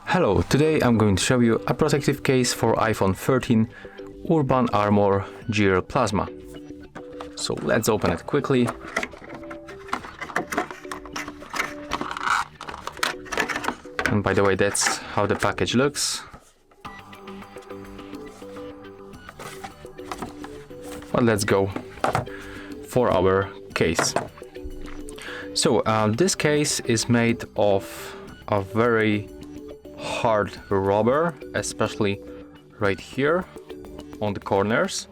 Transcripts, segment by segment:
Hello, today I'm going to show you a protective case for iPhone 13 Urban Armor Gear Plasma. So let's open it quickly. And by the way, that's how the package looks. But let's go for our case. So this case is made of a very hard rubber, especially right here on the corners,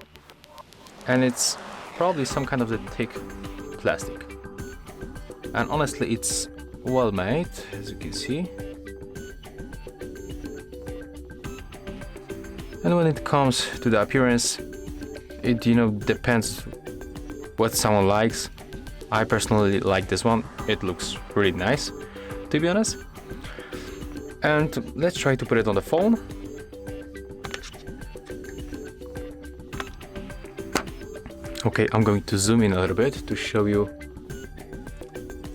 and it's probably some kind of the thick plastic, and honestly it's well made, as you can see. And when it comes to the appearance, it depends what someone likes. I personally like this one. It looks really nice, to be honest. And let's try to put it on the phone. Okay, I'm going to zoom in a little bit to show you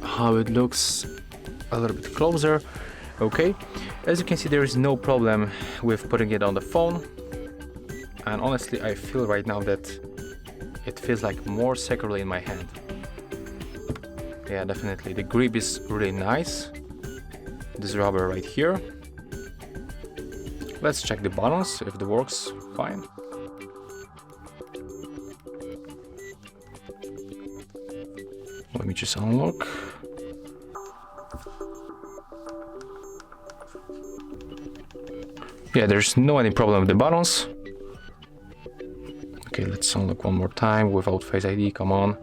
how it looks a little bit closer. Okay, as you can see, there is no problem with putting it on the phone. And honestly, I feel right now that it feels like more securely in my hand. Yeah, definitely. The grip is really nice. This rubber right here. Let's check the buttons if it works fine. Let me just unlock. Yeah, there's no any problem with the buttons. Okay, let's unlock one more time without Face ID, come on.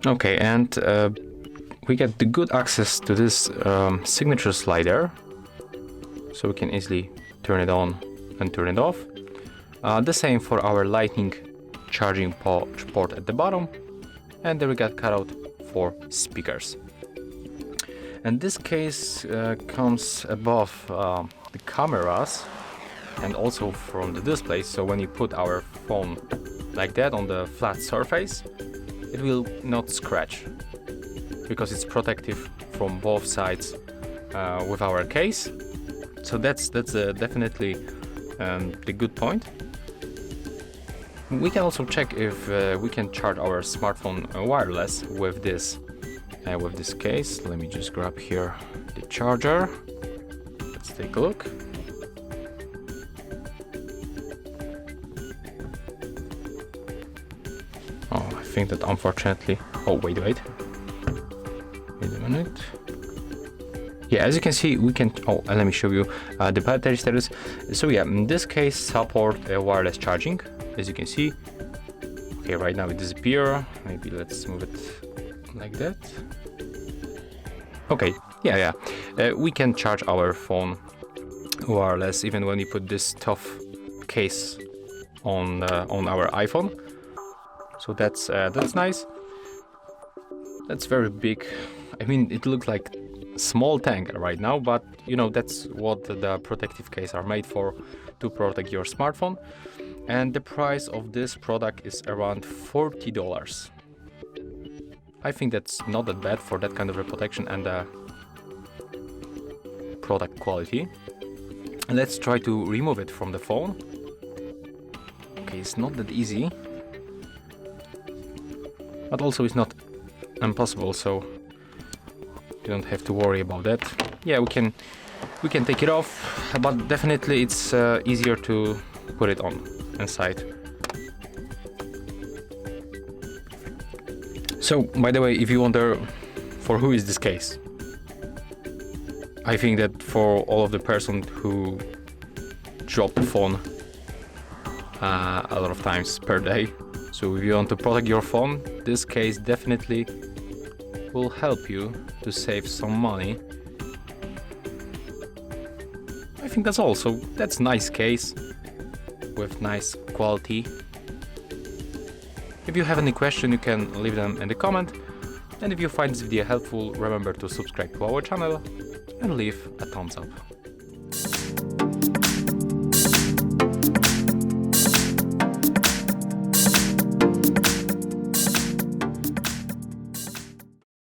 Okay, and we get the good access to this signature slider, so we can easily turn it on and turn it off. The same for our lightning charging port at the bottom, and there we got cutout for speakers. And this case comes above the cameras and also from the display, so when you put our phone like that on the flat surface, it will not scratch because it's protective from both sides with our case. So that's definitely the good point. We can also check if we can charge our smartphone wireless with this case. Let me just grab here the charger. Let's take a look. Oh, I think that unfortunately... Oh, wait a minute. Yeah, as you can see, we can... Oh, and let me show you the battery status. So yeah, in this case, support wireless charging, as you can see. Okay, right now it disappears. Maybe let's move it like that. Okay, yeah. We can charge our phone wireless even when we put this tough case on our iPhone. So that's nice. That's very big. I mean, it looks like a small tank right now, but that's what the protective case are made for, to protect your smartphone. And the price of this product is around $40. I think that's not that bad for that kind of a protection and product quality. And let's try to remove it from the phone. Okay, it's not that easy, but also it's not impossible, so you don't have to worry about that. Yeah, we can take it off, but definitely it's easier to put it on inside. So, by the way, if you wonder for who is this case, I think that for all of the person who drop the phone a lot of times per day. So if you want to protect your phone, this case definitely will help you to save some money. I think that's all. So that's nice case with nice quality. If you have any question, you can leave them in the comment. And if you find this video helpful, remember to subscribe to our channel and leave a thumbs up.